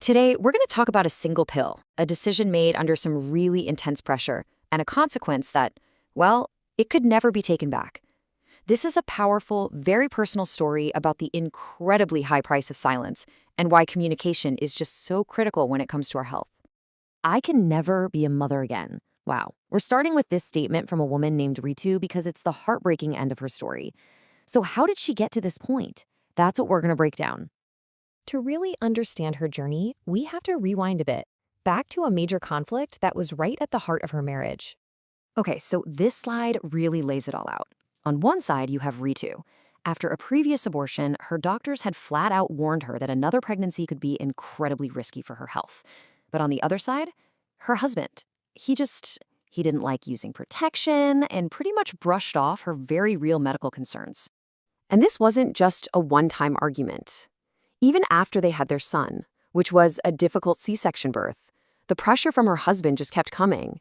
Today, we're going to talk about a single pill, a decision made under some really intense pressure, and a consequence that, well, it could never be taken back. This is a powerful, very personal story about the incredibly high price of silence and why communication is just so critical when it comes to our health. I can never be a mother again. Wow. We're starting with this statement from a woman named Ritu because it's the heartbreaking end of her story. So, how did she get to this point? That's what we're going to break down. To really understand her journey, we have to rewind a bit, back to a major conflict that was right at the heart of her marriage. Okay, so this slide really lays it all out. On one side, you have Ritu. After a previous abortion, her doctors had flat out warned her that another pregnancy could be incredibly risky for her health. But on the other side, her husband. He didn't like using protection and pretty much brushed off her very real medical concerns. And this wasn't just a one-time argument. Even after they had their son, which was a difficult C-section birth, the pressure from her husband just kept coming.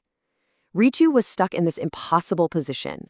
Ritu was stuck in this impossible position,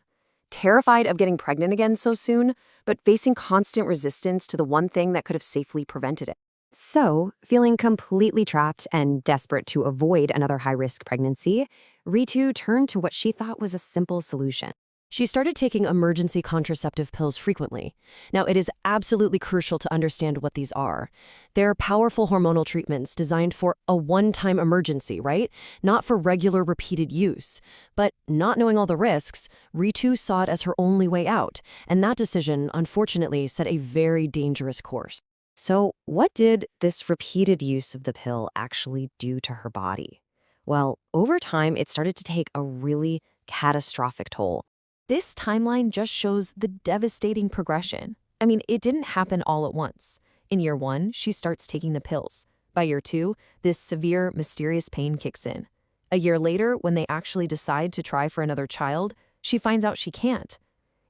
terrified of getting pregnant again so soon, but facing constant resistance to the one thing that could have safely prevented it. So, feeling completely trapped and desperate to avoid another high-risk pregnancy, Ritu turned to what she thought was a simple solution. She started taking emergency contraceptive pills frequently. Now, it is absolutely crucial to understand what these are. They're powerful hormonal treatments designed for a one-time emergency, right? Not for regular repeated use. But not knowing all the risks, Ritu saw it as her only way out, and that decision, unfortunately, set a very dangerous course. So, what did this repeated use of the pill actually do to her body? Well, over time, it started to take a really catastrophic toll. This timeline just shows the devastating progression. I mean, it didn't happen all at once. In year 1, she starts taking the pills. By year 2, this severe, mysterious pain kicks in. A year later, when they actually decide to try for another child, she finds out she can't.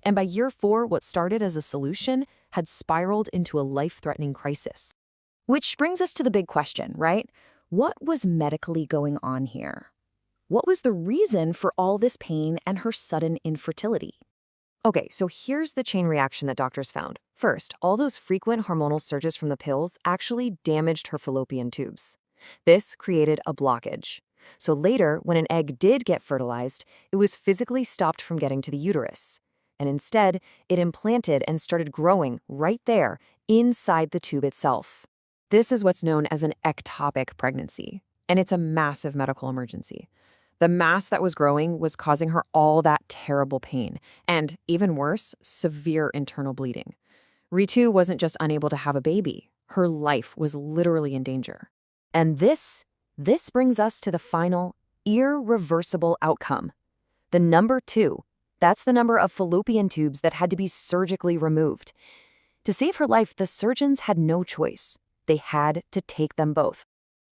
And by year 4, what started as a solution had spiraled into a life-threatening crisis. Which brings us to the big question, right? What was medically going on here? What was the reason for all this pain and her sudden infertility? Okay, so here's the chain reaction that doctors found. First, all those frequent hormonal surges from the pills actually damaged her fallopian tubes. This created a blockage. So later, when an egg did get fertilized, it was physically stopped from getting to the uterus. And instead, it implanted and started growing right there, inside the tube itself. This is what's known as an ectopic pregnancy, and it's a massive medical emergency. The mass that was growing was causing her all that terrible pain, and even worse, severe internal bleeding. Ritu wasn't just unable to have a baby, her life was literally in danger. And this brings us to the final, irreversible outcome. The number 2, that's the number of fallopian tubes that had to be surgically removed. To save her life, the surgeons had no choice. They had to take them both.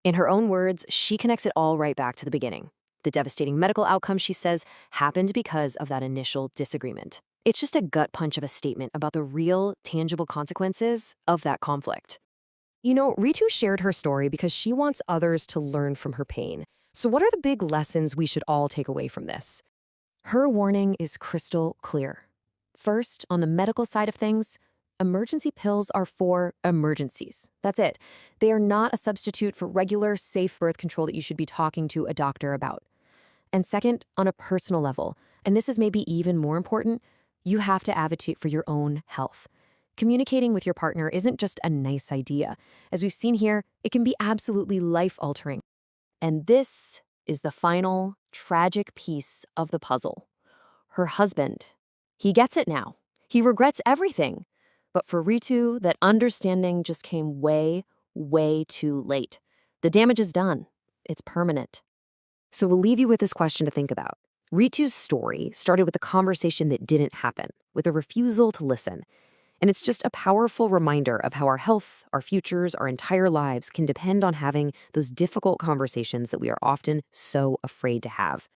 In her own words, she connects it all right back to the beginning. The devastating medical outcome, she says, happened because of that initial disagreement. It's just a gut punch of a statement about the real, tangible consequences of that conflict. You know, Ritu shared her story because she wants others to learn from her pain. So what are the big lessons we should all take away from this? Her warning is crystal clear. First, on the medical side of things, emergency pills are for emergencies. That's it. They are not a substitute for regular, safe birth control that you should be talking to a doctor about. And second, on a personal level, and this is maybe even more important, you have to advocate for your own health. Communicating with your partner isn't just a nice idea. As we've seen here, it can be absolutely life-altering. And this is the final, tragic piece of the puzzle. Her husband. He gets it now. He regrets everything. But for Ritu, that understanding just came way, way too late. The damage is done. It's permanent. So we'll leave you with this question to think about. Ritu's story started with a conversation that didn't happen, with a refusal to listen. And it's just a powerful reminder of how our health, our futures, our entire lives can depend on having those difficult conversations that we are often so afraid to have.